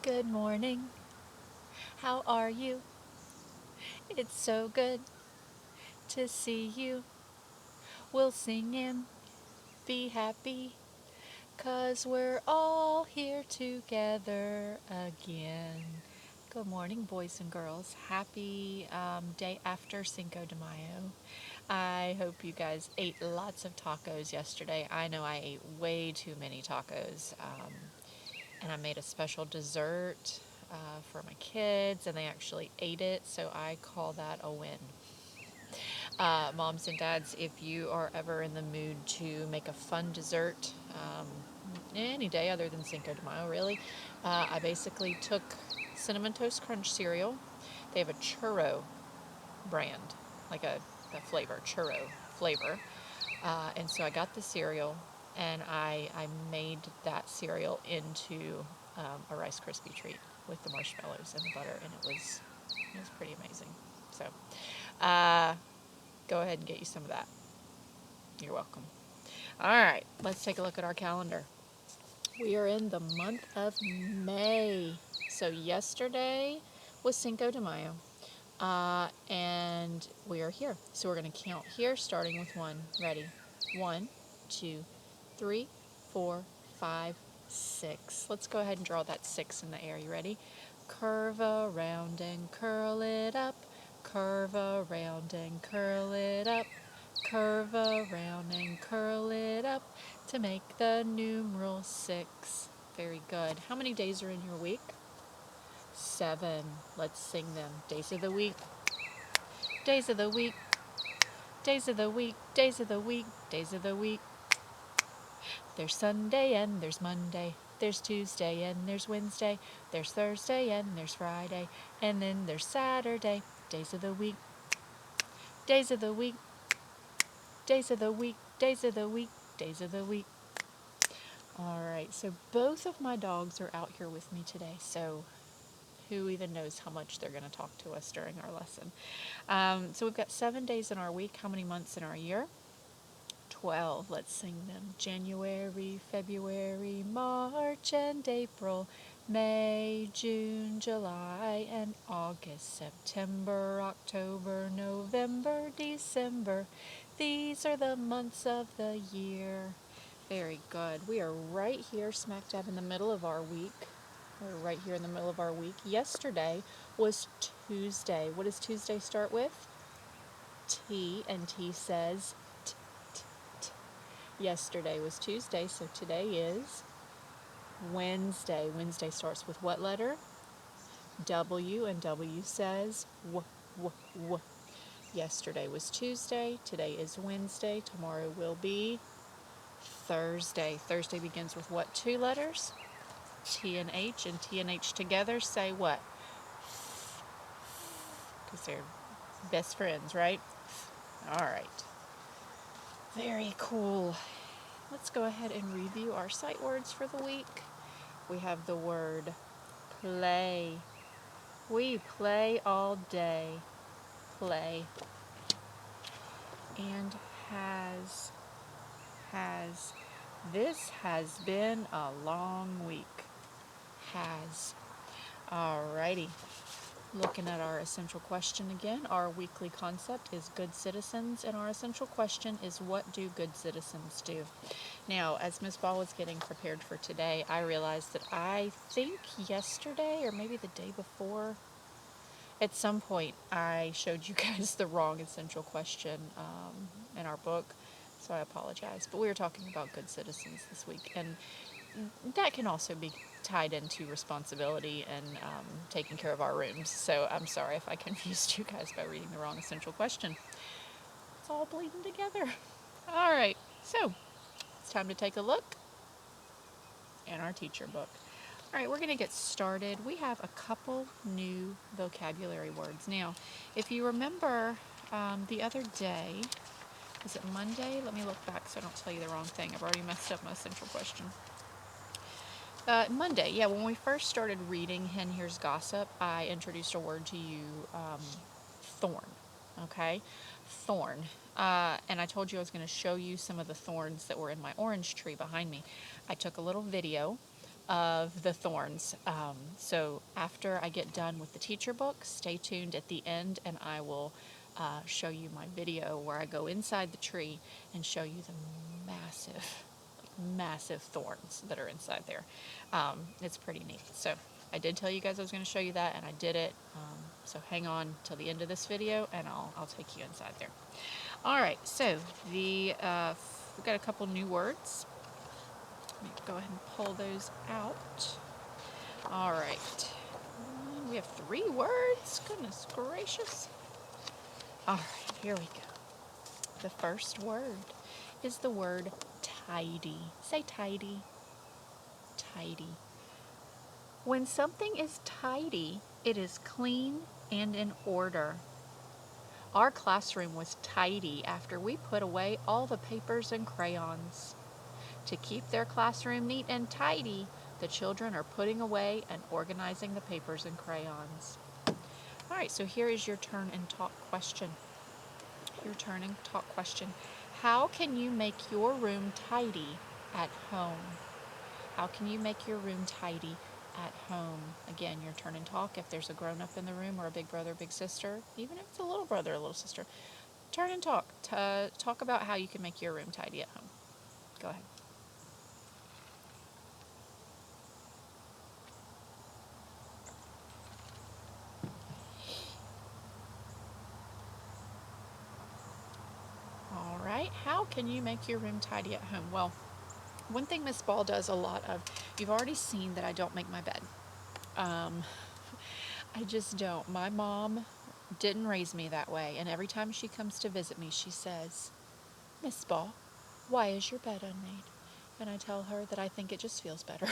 Good morning. How are you? It's so good to see you. We'll sing and be happy 'cause we're all here together again. Good morning, boys and girls. Happy day after Cinco de Mayo. I hope you guys ate lots of tacos yesterday. I know I ate way too many tacos. And I made a special dessert for my kids, and they actually ate it, so I call that a win. Moms and dads, if you are ever in the mood to make a fun dessert, any day other than Cinco de Mayo, really, I basically took Cinnamon Toast Crunch cereal. They have a churro brand, like a flavor, churro flavor. And so I got the cereal and I made that cereal into a Rice Krispie treat with the marshmallows and the butter, and it was pretty amazing. So uh, go ahead and get you some of that. You're welcome. All right, let's take a look at our calendar. We are in the month of May. So yesterday was Cinco de Mayo. And we are here. So we're going to count here, starting with one. Ready? One, two, three, four, five, six. Let's go ahead and draw that six in the air. You ready? Curve around and curl it up. Curve around and curl it up. Curve around and curl it up to make the numeral six. Very good. How many days are in your week? 7. Let's sing them. Days of the week. Days of the week. Days of the week. Days of the week. Days of the week. There's Sunday and there's Monday. There's Tuesday and there's Wednesday. There's Thursday and there's Friday. And then there's Saturday. Days of the week. Days of the week. Days of the week. Days of the week. Days of the week. All right, so both of my dogs are out here with me today, so who even knows how much they're going to talk to us during our lesson. So we've got 7 days in our week. How many months in our year? 12. Let's sing them. January, February, March, and April, May, June, July, and August, September, October, November, December. These are the months of the year. Very good. We are right here, smack dab in the middle of our week. We're right here in the middle of our week. Yesterday was Tuesday. What does Tuesday start with? T, and T says t, t, t. Yesterday was Tuesday, so today is Wednesday. Wednesday starts with what letter? W, and W says w, w, w. Yesterday was Tuesday, today is Wednesday, tomorrow will be Thursday. Thursday begins with what two letters? T and H together say what? Because they're best friends, right? All right. Very cool. Let's go ahead and review our sight words for the week. We have the word play. We play all day. Play. And has. Has. This has been a long week. Has. Alrighty. Looking at our essential question again, our weekly concept is good citizens, and our essential question is what do good citizens do? Now, as Ms. Ball was getting prepared for today, I realized that I think yesterday or maybe the day before, at some point, I showed you guys the wrong essential question in our book, so I apologize. But we were talking about good citizens this week, and that can also be tied into responsibility and taking care of our rooms. So I'm sorry if I confused you guys by reading the wrong essential question. It's all bleeding together. All right, so it's time to take a look in our teacher book. All right, we're going to get started. We have a couple new vocabulary words. Now, if you remember the other day, was it Monday? Let me look back so I don't tell you the wrong thing. I've already messed up my essential question. Monday, yeah, when we first started reading Hen Hears Gossip, I introduced a word to you, thorn, okay? Thorn. And I told you I was going to show you some of the thorns that were in my orange tree behind me. I took a little video of the thorns. So after I get done with the teacher book, stay tuned at the end and I will show you my video where I go inside the tree and show you the massive thorns that are inside there. It's pretty neat. So I did tell you guys I was going to show you that, and I did it. So hang on till the end of this video, and I'll take you inside there. All right. So we've got a couple new words. Let me go ahead and pull those out. All right. We have 3 words. Goodness gracious. All right. Here we go. The first word is the word tidy. Say tidy. Tidy. When something is tidy, it is clean and in order. Our classroom was tidy after we put away all the papers and crayons. To keep their classroom neat and tidy, the children are putting away and organizing the papers and crayons. All right, so here is your turn and talk question. Your turn and talk question. How can you make your room tidy at home? How can you make your room tidy at home? Again, your turn and talk. If there's a grown-up in the room or a big brother or big sister, even if it's a little brother or little sister, turn and talk. Talk about how you can make your room tidy at home. Go ahead. All right. How can you make your room tidy at home? Well, one thing Miss Ball does a lot of, you've already seen that I don't make my bed. I just don't. My mom didn't raise me that way, and every time she comes to visit me, she says, Miss Ball, why is your bed unmade? And I tell her that I think it just feels better.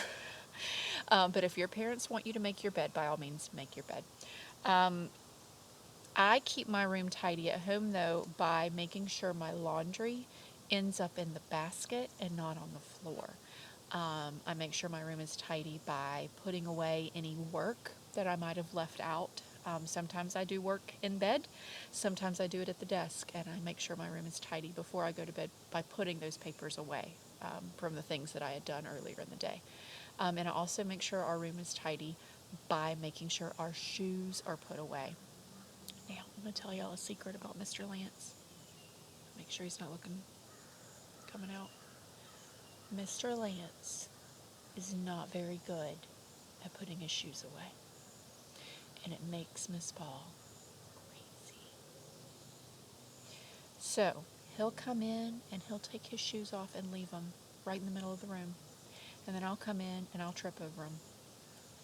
But if your parents want you to make your bed, by all means, make your bed. I keep my room tidy at home, though, by making sure my laundry ends up in the basket and not on the floor. I make sure my room is tidy by putting away any work that I might have left out. Sometimes I do work in bed, sometimes I do it at the desk, and I make sure my room is tidy before I go to bed by putting those papers away from the things that I had done earlier in the day. And I also make sure our room is tidy by making sure our shoes are put away. Now, I'm going to tell y'all a secret about Mr. Lance. Make sure he's not coming out. Mr. Lance is not very good at putting his shoes away. And it makes Miss Ball crazy. So, he'll come in and he'll take his shoes off and leave them right in the middle of the room. And then I'll come in and I'll trip over them.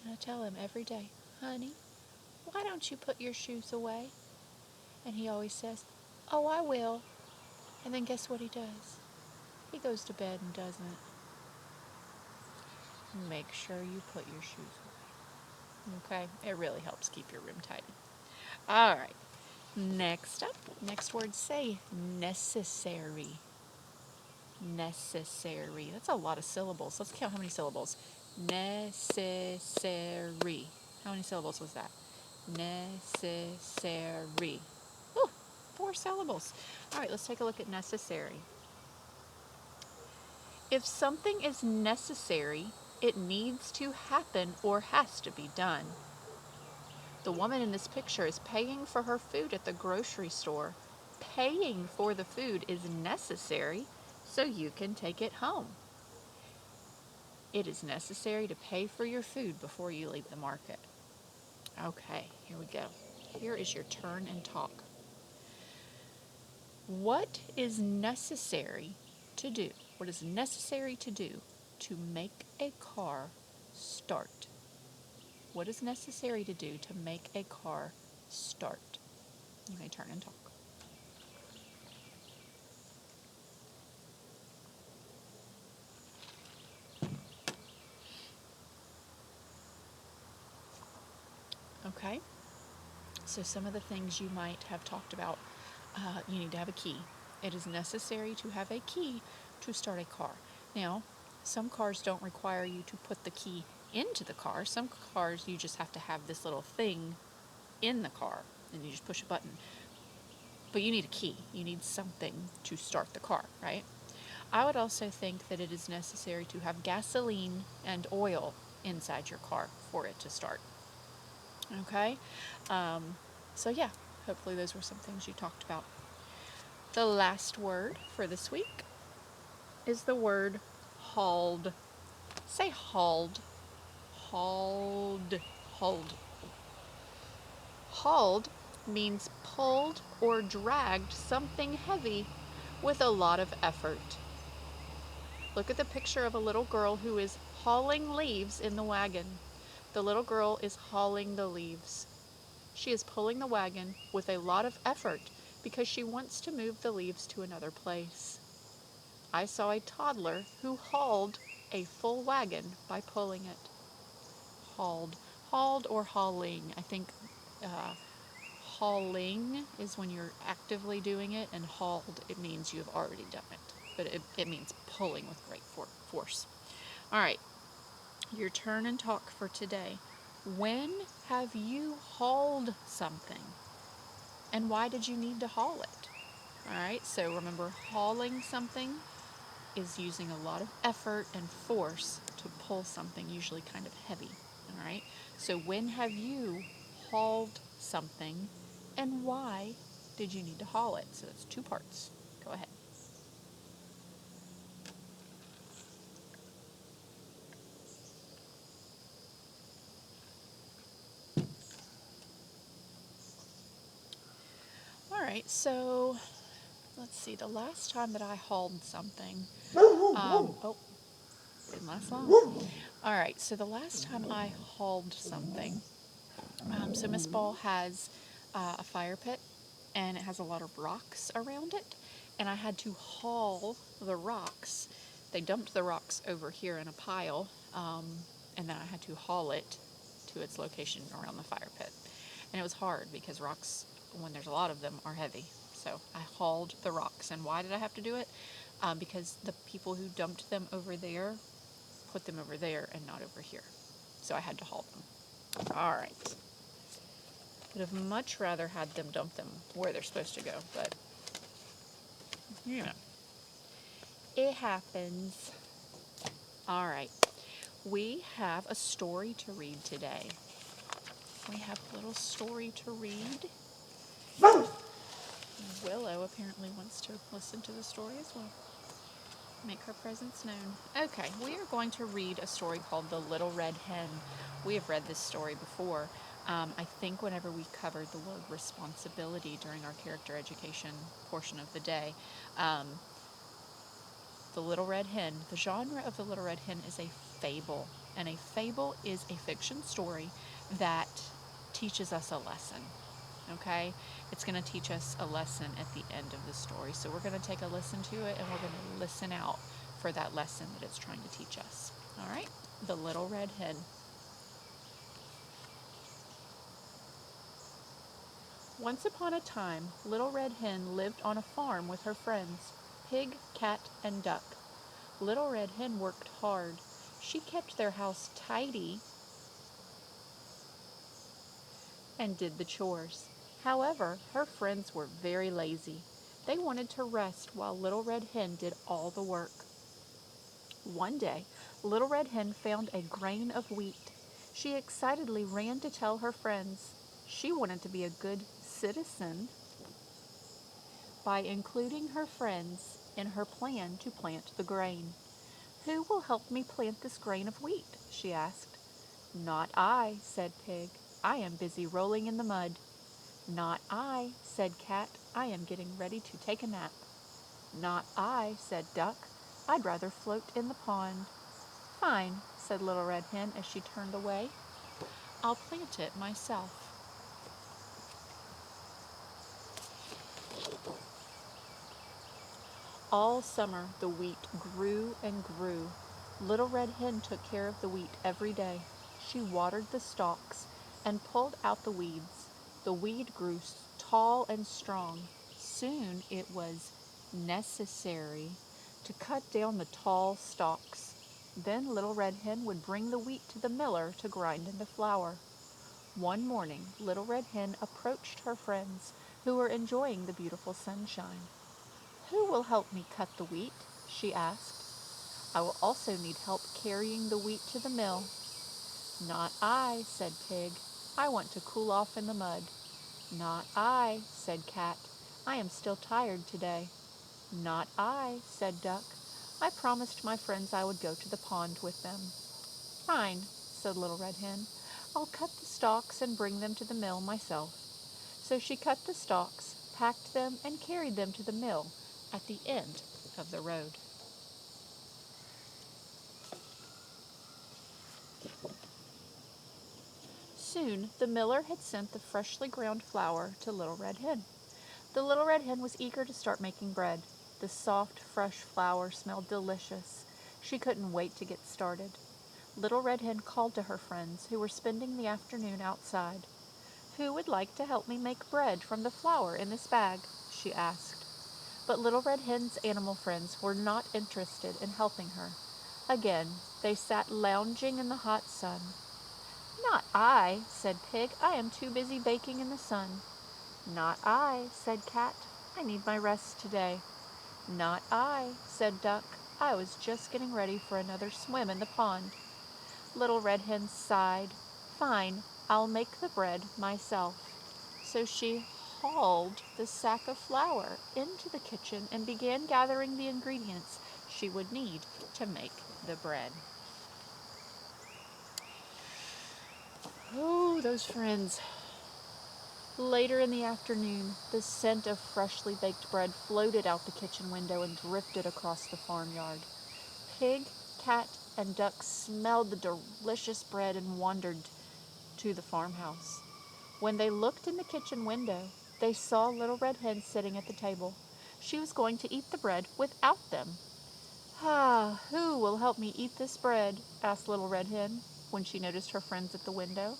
And I tell him every day, honey, why don't you put your shoes away? And he always says, oh, I will. And then guess what he does? He goes to bed and doesn't. Make sure you put your shoes away. Okay? It really helps keep your room tidy. All right. Next up, next word, say necessary. Necessary. That's a lot of syllables. Let's count how many syllables. Necessary. How many syllables was that? Necessary. Ooh, 4 syllables. All right, let's take a look at necessary. If something is necessary, it needs to happen or has to be done. The woman in this picture is paying for her food at the grocery store. Paying for the food is necessary so you can take it home. It is necessary to pay for your food before you leave the market. Okay, here we go. Here is your turn and talk. What is necessary to do? What is necessary to do to make a car start? What is necessary to do to make a car start? You may turn and talk. Okay, so some of the things you might have talked about, you need to have a key. It is necessary to have a key to start a car. Now, some cars don't require you to put the key into the car. Some cars you just have to have this little thing in the car and you just push a button. But you need a key. You need something to start the car, right? I would also think that it is necessary to have gasoline and oil inside your car for it to start. Okay? So, yeah, hopefully those were some things you talked about. The last word for this week is the word hauled. Say hauled. Hauled. Hauled. Hauled means pulled or dragged something heavy with a lot of effort. Look at the picture of a little girl who is hauling leaves in the wagon. The little girl is hauling the leaves. She is pulling the wagon with a lot of effort because she wants to move the leaves to another place. I saw a toddler who hauled a full wagon by pulling it. Hauled. Hauled or hauling. I think hauling is when you're actively doing it, and hauled, it means you've already done it. But it means pulling with great force. All right, your turn and talk for today. When have you hauled something? And why did you need to haul it? All right, so remember, hauling something is using a lot of effort and force to pull something, usually kind of heavy. All right, so when have you hauled something, and why did you need to haul it? So that's 2 parts. Go ahead. All right, so let's see. The last time that I hauled something, oh, didn't last long. All right, so the last time I hauled something, so Miss Ball has a fire pit, and it has a lot of rocks around it, and I had to haul the rocks. They dumped the rocks over here in a pile, and then I had to haul it to its location around the fire pit. And it was hard because rocks, when there's a lot of them, are heavy. So I hauled the rocks. And why did I have to do it? Because the people who dumped them over there put them over there and not over here. So I had to haul them. All right. Would have much rather had them dump them where they're supposed to go, but you know, it happens. All right. We have a story to read today. We have a little story to read. Willow apparently wants to listen to the story as well. Make her presence known. Okay, we are going to read a story called The Little Red Hen. We have read this story before. I think whenever we covered the word responsibility during our character education portion of the day. The Little Red Hen, the genre of The Little Red Hen is a fable. And a fable is a fiction story that teaches us a lesson. Okay? It's going to teach us a lesson at the end of the story. So we're going to take a listen to it, and we're going to listen out for that lesson that it's trying to teach us. All right? The Little Red Hen. Once upon a time, Little Red Hen lived on a farm with her friends, Pig, Cat, and Duck. Little Red Hen worked hard. She kept their house tidy and did the chores. However, her friends were very lazy. They wanted to rest while Little Red Hen did all the work. One day, Little Red Hen found a grain of wheat. She excitedly ran to tell her friends. She wanted to be a good citizen by including her friends in her plan to plant the grain. "Who will help me plant this grain of wheat?" she asked. "Not I," said Pig. "I am busy rolling in the mud." "Not I," said Cat. "I am getting ready to take a nap." "Not I," said Duck. "I'd rather float in the pond." "Fine," said Little Red Hen as she turned away. "I'll plant it myself." All summer the wheat grew and grew. Little Red Hen took care of the wheat every day. She watered the stalks and pulled out the weeds. The weed grew tall and strong. Soon it was necessary to cut down the tall stalks. Then Little Red Hen would bring the wheat to the miller to grind into flour. One morning, Little Red Hen approached her friends, who were enjoying the beautiful sunshine. "Who will help me cut the wheat?" she asked. "I will also need help carrying the wheat to the mill." Not I, said Pig. I want to cool off in the mud. Not I, said Cat. I am still tired today. Not I, said Duck. I promised my friends I would go to the pond with them. Fine, said Little Red Hen. I'll cut the stalks and bring them to the mill myself. So she cut the stalks, packed them, and carried them to the mill at the end of the road. Soon the miller had sent the freshly ground flour to Little Red Hen. The Little Red Hen was eager to start making bread. The soft, fresh flour smelled delicious. She couldn't wait to get started. Little Red Hen called to her friends who were spending the afternoon outside. Who would like to help me make bread from the flour in this bag? She asked. But Little Red Hen's animal friends were not interested in helping her. Again, they sat lounging in the hot sun. Not I, said Pig. I am too busy baking in the sun. Not I, said Cat. I need my rest today. Not I, said Duck. I was just getting ready for another swim in the pond. Little Red Hen sighed. Fine, I'll make the bread myself. So she hauled the sack of flour into the kitchen and began gathering the ingredients she would need to make the bread. Oh, those friends. Later in the afternoon, the scent of freshly baked bread floated out the kitchen window and drifted across the farmyard. Pig, Cat, and Duck smelled the delicious bread and wandered to the farmhouse. When they looked in the kitchen window, they saw Little Red Hen sitting at the table. She was going to eat the bread without them. Ah, who will help me eat this bread? Asked Little Red Hen when she noticed her friends at the window.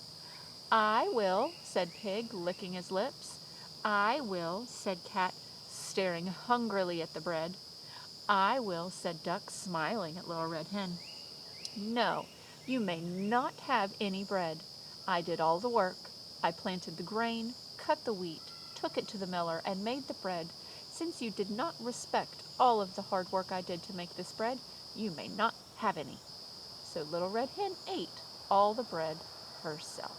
I will, said Pig, licking his lips. I will, said Cat, staring hungrily at the bread. I will, said Duck, smiling at Little Red Hen. No, you may not have any bread. I did all the work. I planted the grain, cut the wheat, took it to the miller, and made the bread. Since you did not respect all of the hard work I did to make this bread, you may not have any. So Little Red Hen ate all the bread herself.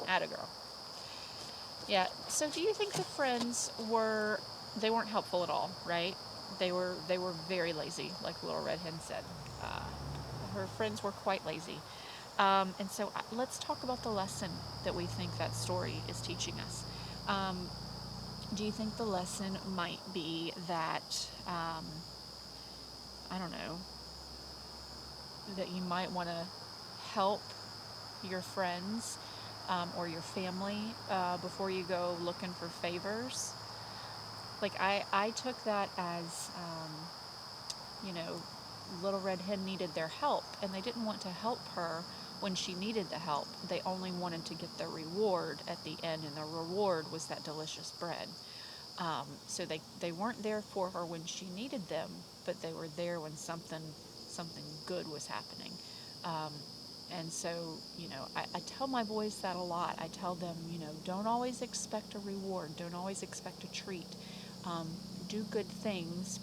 Atta girl. Yeah, so do you think the friends they weren't helpful at all, right? They were very lazy, like Little Red Hen said. Uh, her friends were quite lazy. And so let's talk about the lesson that we think that story is teaching us. Do you think the lesson might be that, I don't know, that you might want to help your friends or your family before you go looking for favors? Like I took that as, Little Red Hen needed their help, and they didn't want to help her when she needed the help. They only wanted to get the reward at the end, and the reward was that delicious bread. So they weren't there for her when she needed them, but they were there when something good was happening. Um, and so, I tell my boys that a lot. I tell them, don't always expect a reward. Don't always expect a treat. Do good things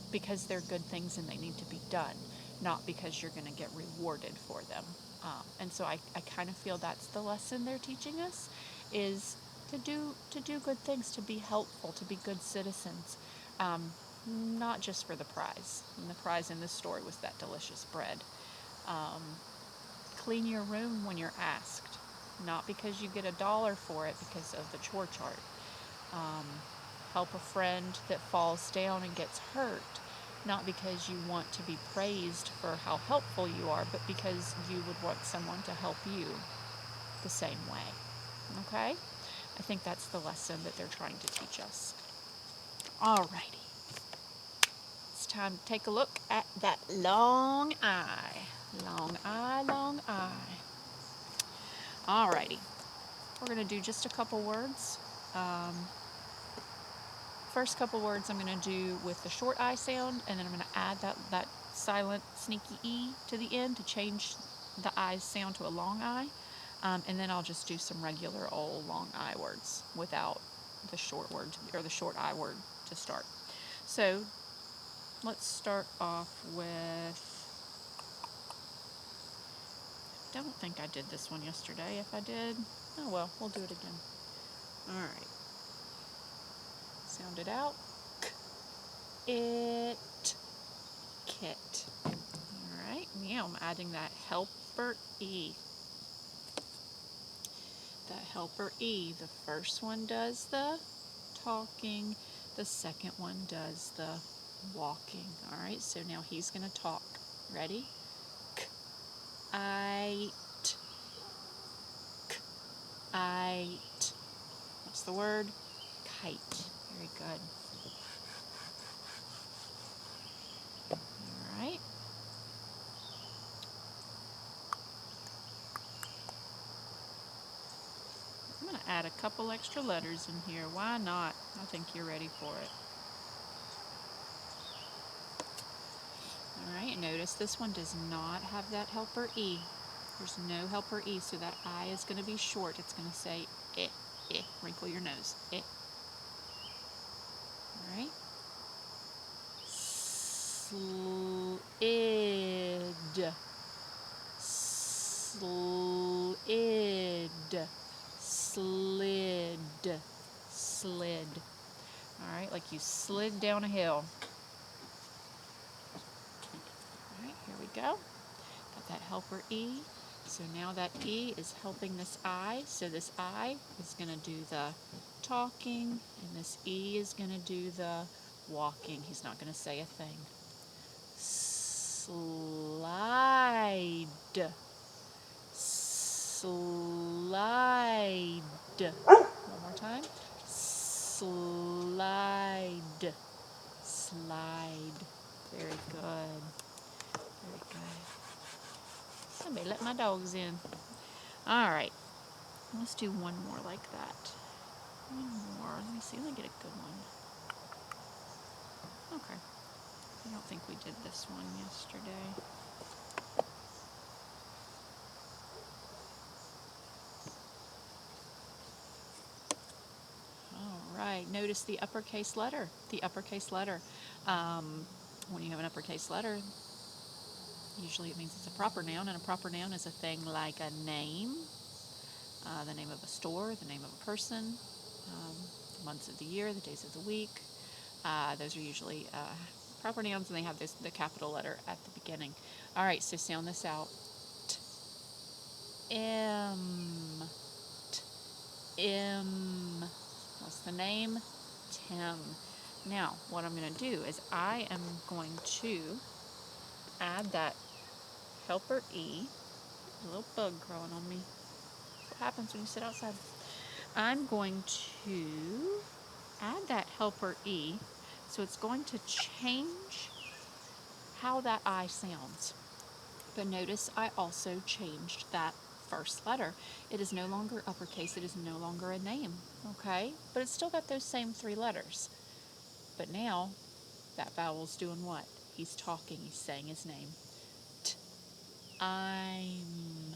because they're good things and they need to be done, not because you're going to get rewarded for them. And so I kind of feel that's the lesson they're teaching us, is to do good things, to be helpful, to be good citizens, not just for the prize. And the prize in this story was that delicious bread. Clean your room when you're asked, not because you get $1 for it, because of the chore chart. Help a friend that falls down and gets hurt, not because you want to be praised for how helpful you are, but because you would want someone to help you the same way. Okay? I think that's the lesson that they're trying to teach us. Alrighty. It's time to take a look at that long eye. Long eye, long eye. Alrighty. We're going to do just a couple words. First couple words I'm going to do with the short I sound, and then I'm going to add that silent, sneaky E to the end to change the I sound to a long I. And then I'll just do some regular old long I words without the short word or the short I word to start. So let's start off with don't think I did this one yesterday. If I did, oh well, we'll do it again. All right. Sound it out. It. Kit. All right. Now I'm adding that helper E. That helper E. The first one does the talking. The second one does the walking. All right. So now he's going to talk. Ready? Kite. Kite. What's the word? Kite. Very good. All right. I'm going to add a couple extra letters in here. Why not? I think you're ready for it. All right, notice this one does not have that helper E. There's no helper E, so that I is going to be short. It's going to say eh, eh. Wrinkle your nose. Eh. All right. Slid. Slid. Slid. Slid. All right, like you slid down a hill. All right, here we go. Got that helper E. So now that E is helping this I. So this I is going to do the talking, and this E is going to do the walking. He's not going to say a thing. Slide. Slide. One more time. Slide. Slide. Very good. Very good. Somebody let my dogs in. All right. Let's do one more like that. One more. Let me see. Let me get a good one. Okay. I don't think we did this one yesterday. All right. Notice the uppercase letter. The uppercase letter. When you have an uppercase letter, usually it means it's a proper noun, and a proper noun is a thing like a name, the name of a store, the name of a person, the months of the year, the days of the week. Those are usually proper nouns, and they have the capital letter at the beginning. All right, so sound this out. M. M. What's the name? Tim. Now, what I'm going to do is I am going to add that helper E. A little bug crawling on me. That's what happens when you sit outside. I'm going to add that helper E, so it's going to change how that I sounds. But notice I also changed that first letter. It is no longer uppercase, it is no longer a name, okay? But it's still got those same three letters. But now, that vowel's doing what? He's talking, he's saying his name. I'm.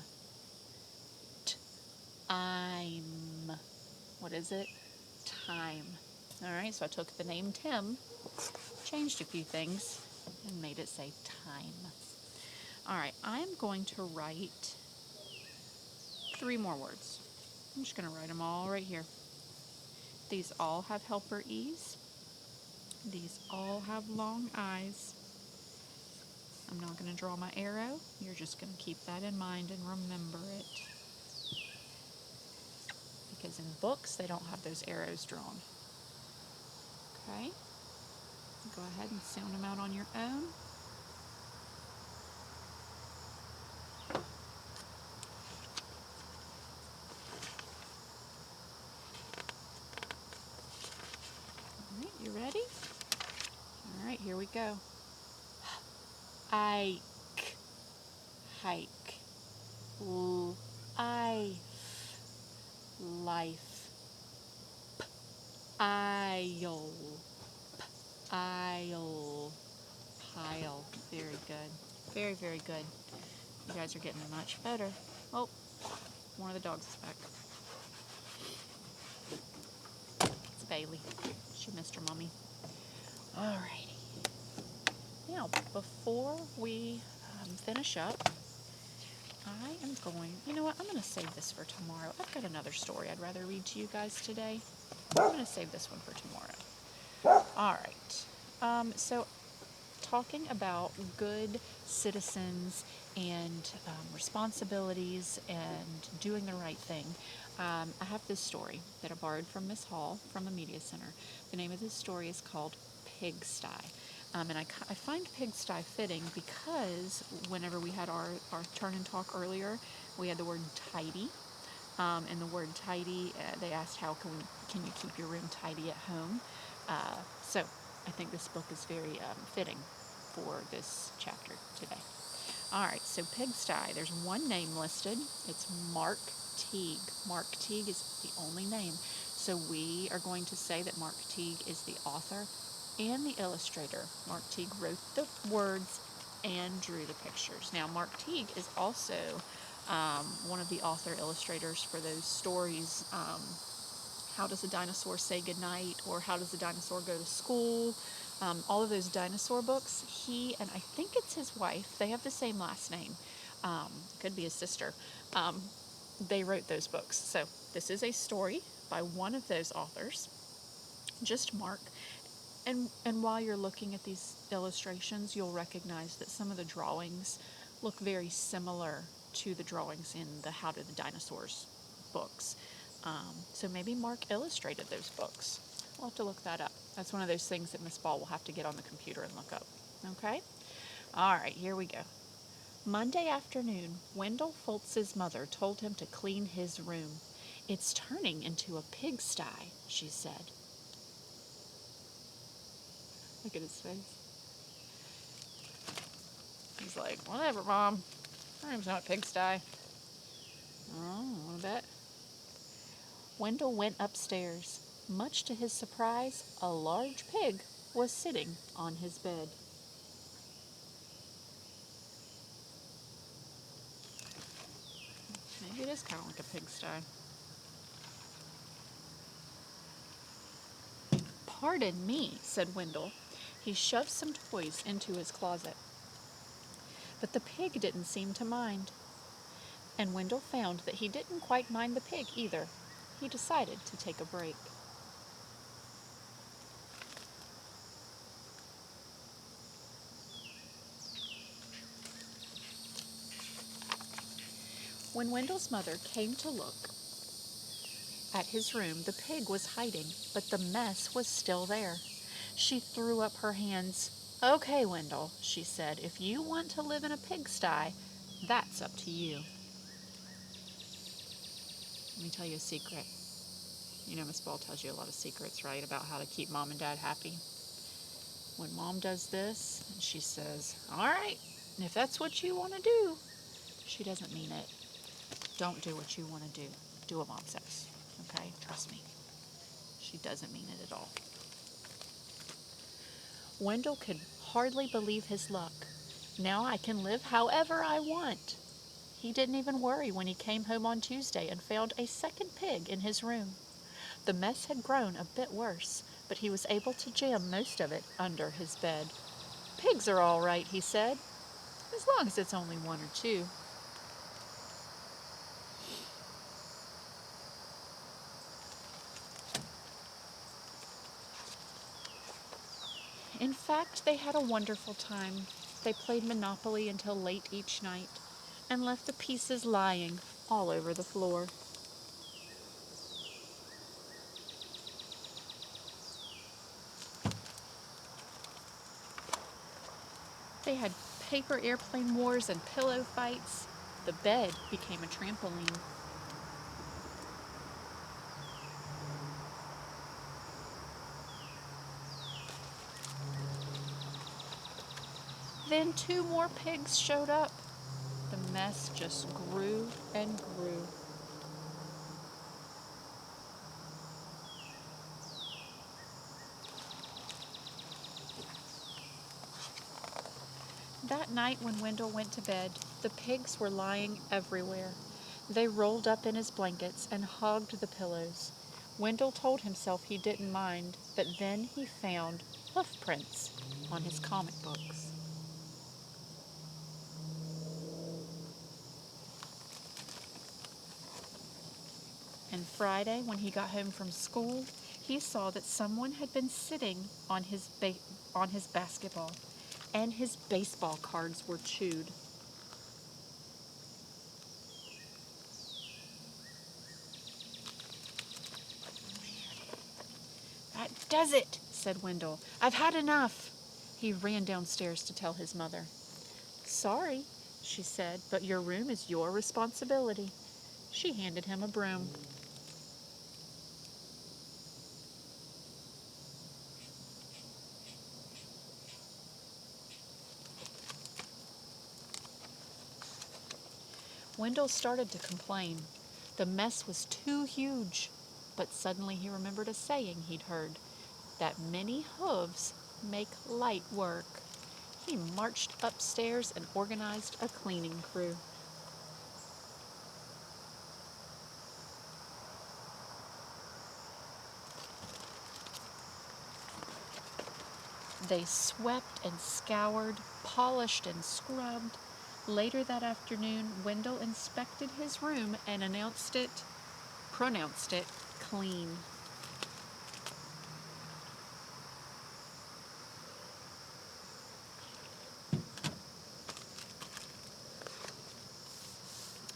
I'm. What is it? Time. All right, so I took the name Tim, changed a few things, and made it say time. All right, I'm going to write 3 more words. I'm just going to write them all right here. These all have helper E's. These all have long I's. I'm not going to draw my arrow. You're just going to keep that in mind and remember it. Because in books, they don't have those arrows drawn. Okay? Go ahead and sound them out on your own. All right, you ready? All right, here we go. Ike, hike. Life, life. Aisle, aisle. Pile. Very good. Very, very good. You guys are getting much better. Oh, one of the dogs is back. It's Bailey. She missed her mommy. Alrighty. Now, before we finish up, I am going, you know what, I'm going to save this for tomorrow. I've got another story I'd rather read to you guys today. I'm going to save this one for tomorrow. All right. So talking about good citizens and responsibilities and doing the right thing, I have this story that I borrowed from Miss Hall from the Media Center. The name of this story is called Pigsty. And I find pigsty fitting because whenever we had our turn and talk earlier, we had the word tidy. And the word tidy, they asked how can you keep your room tidy at home? So I think this book is very fitting for this chapter today. All right, so pigsty, there's one name listed. It's Mark Teague. Mark Teague is the only name. So we are going to say that Mark Teague is the author and the illustrator. Mark Teague wrote the words and drew the pictures. Now, Mark Teague is also one of the author illustrators for those stories, How Does a Dinosaur Say Goodnight, or How Does a Dinosaur Go to School? All of those dinosaur books, he and I think it's his wife, they have the same last name, could be his sister, they wrote those books. So this is a story by one of those authors, just Mark. And while you're looking at these illustrations, you'll recognize that some of the drawings look very similar to the drawings in the How Do the Dinosaurs books. So maybe Mark illustrated those books. We'll have to look that up. That's one of those things that Miss Ball will have to get on the computer and look up. Okay? All right, here we go. Monday afternoon, Wendell Foltz's mother told him to clean his room. It's turning into a pigsty, she said. Look at his face. He's like, whatever, Mom. My room's not a pigsty. Oh, I bet. Wendell went upstairs. Much to his surprise, a large pig was sitting on his bed. Maybe it is kind of like a pigsty. Pardon me, said Wendell. He shoved some toys into his closet. But the pig didn't seem to mind. And Wendell found that he didn't quite mind the pig either. He decided to take a break. When Wendell's mother came to look at his room, the pig was hiding, but the mess was still there. She threw up her hands. Okay, Wendell, she said, if you want to live in a pigsty, that's up to you. Let me tell you a secret. You know, Miss Ball tells you a lot of secrets, right, about how to keep Mom and Dad happy. When Mom does this, and she says, all right, if that's what you want to do, she doesn't mean it. Don't do what you want to do. Do what Mom says. Okay? Trust me. She doesn't mean it at all. Wendell could hardly believe his luck. Now I can live however I want. He didn't even worry when he came home on Tuesday and found a second pig in his room. The mess had grown a bit worse, but he was able to jam most of it under his bed. Pigs are all right, he said, as long as it's only one or two. In fact, they had a wonderful time. They played Monopoly until late each night and left the pieces lying all over the floor. They had paper airplane wars and pillow fights. The bed became a trampoline. Then 2 more pigs showed up. The mess just grew and grew. That night when Wendell went to bed, the pigs were lying everywhere. They rolled up in his blankets and hogged the pillows. Wendell told himself he didn't mind, but then he found hoof prints on his comic books. And Friday, when he got home from school, he saw that someone had been sitting on his basketball, and his baseball cards were chewed. "That does it," said Wendell. "I've had enough." He ran downstairs to tell his mother. "Sorry," she said, "but your room is your responsibility." She handed him a broom. Wendell started to complain. The mess was too huge. But suddenly he remembered a saying he'd heard, that many hooves make light work. He marched upstairs and organized a cleaning crew. They swept and scoured, polished and scrubbed. Later that afternoon, Wendell inspected his room and pronounced it clean.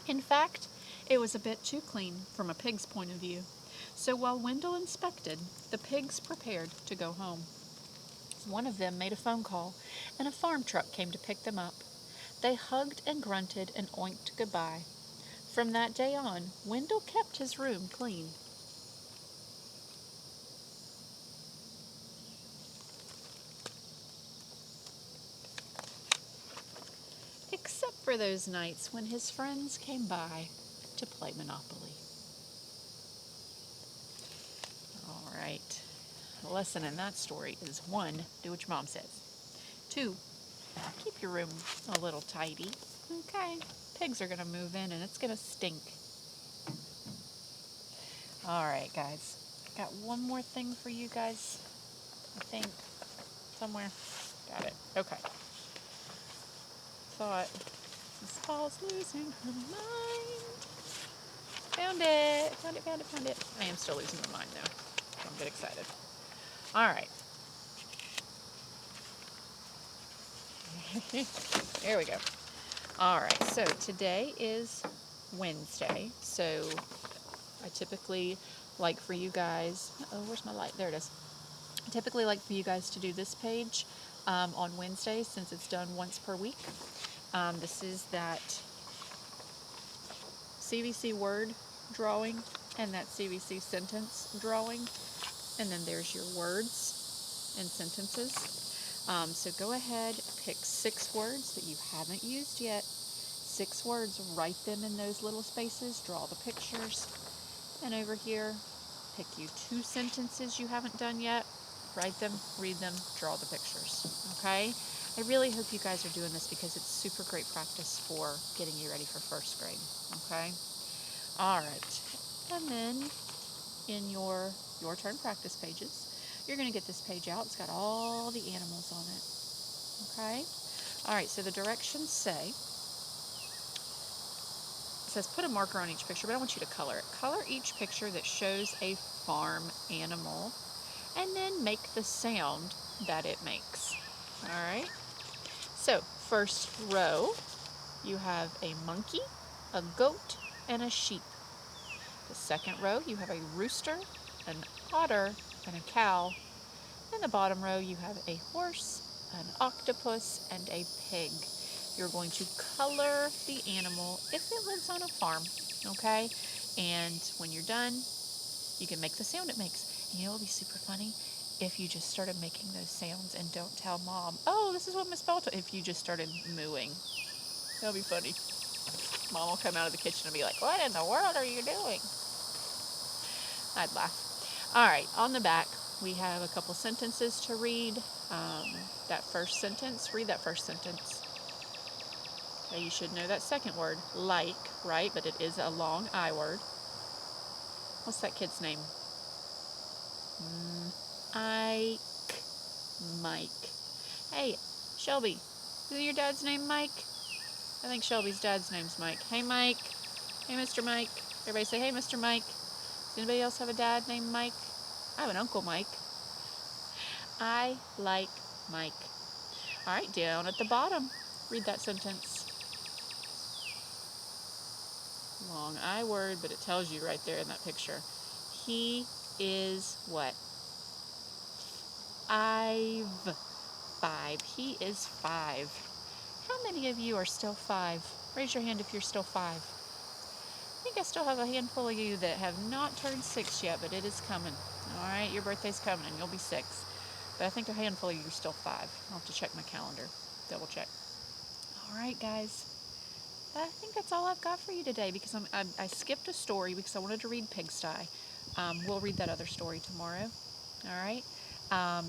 In fact, it was a bit too clean from a pig's point of view. So while Wendell inspected, the pigs prepared to go home. One of them made a phone call, and a farm truck came to pick them up. They hugged and grunted and oinked goodbye. From that day on, Wendell kept his room clean. Except for those nights when his friends came by to play Monopoly. All right. The lesson in that story is 1, do what your mom says. 2, keep your room a little tidy. Okay, pigs are going to move in and it's going to stink. All right, guys. Got one more thing for you guys, I think, somewhere. Got it. Okay. Thought Miss Paul's losing her mind. Found it. Found it. I am still losing my mind, though. So I'm a bit excited. All right. There we go. All right. So today is Wednesday. So I typically like for you guys. Oh, where's my light? There it is. I typically like for you guys to do this page on Wednesdays since it's done once per week. This is that CVC word drawing and that CVC sentence drawing. And then there's your words and sentences. So go ahead, pick 6 words that you haven't used yet. 6 words, write them in those little spaces, draw the pictures. And over here, pick you 2 sentences you haven't done yet. Write them, read them, draw the pictures. Okay? I really hope you guys are doing this because it's super great practice for getting you ready for first grade. Okay? All right. And then in your turn practice pages, you're going to get this page out. It's got all the animals on it. Okay? All right, so the directions say, it says put a marker on each picture, but I want you to color it. Color each picture that shows a farm animal and then make the sound that it makes. All right? So, first row, you have a monkey, a goat, and a sheep. The second row, you have a rooster, an otter, and a cow. In the bottom row, you have a horse, an octopus, and a pig. You're going to color the animal if it lives on a farm, okay? And when you're done, you can make the sound it makes. And you know what would be super funny? If you just started making those sounds and don't tell Mom, oh, this is what Miss Bell told. If you just started mooing. That'll be funny. Mom will come out of the kitchen and be like, what in the world are you doing? I'd laugh. All right, on the back, we have a couple sentences to read. That first sentence, read that first sentence. Okay, you should know that second word, like, right? But it is a long I word. What's that kid's name? Ike. Mike. Hey, Shelby, is your dad's name Mike? I think Shelby's dad's name's Mike. Hey, Mike. Hey, Mr. Mike. Everybody say, hey, Mr. Mike. Does anybody else have a dad named Mike? I have an Uncle Mike. I like Mike. All right, down at the bottom, read that sentence. Long I word, but it tells you right there in that picture. He is what? Five. He is 5. How many of you are still 5? Raise your hand if you're still 5. I think I still have a handful of you that have not turned 6 yet, but it is coming. All right, your birthday's coming and you'll be 6. But I think a handful of you are still 5. I'll have to check my calendar, double check. All right, guys. I think that's all I've got for you today because I skipped a story because I wanted to read Pigsty. We'll read that other story tomorrow. All right.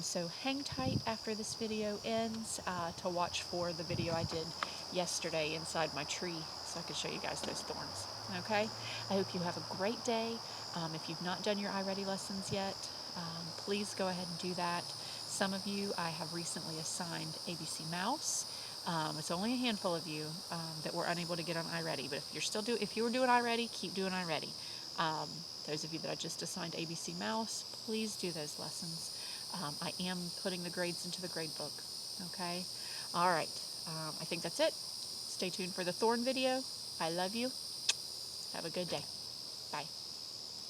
So hang tight after this video ends to watch for the video I did yesterday inside my tree so I could show you guys those thorns. Okay. I hope you have a great day. If you've not done your iReady lessons yet, please go ahead and do that. Some of you I have recently assigned ABC Mouse. It's only a handful of you that were unable to get on iReady, but if you were doing iReady, keep doing iReady. Those of you that I just assigned ABC Mouse, please do those lessons. I am putting the grades into the grade book. Okay? All right. I think that's it. Stay tuned for the thorn video. I love you. Have a good day. Bye.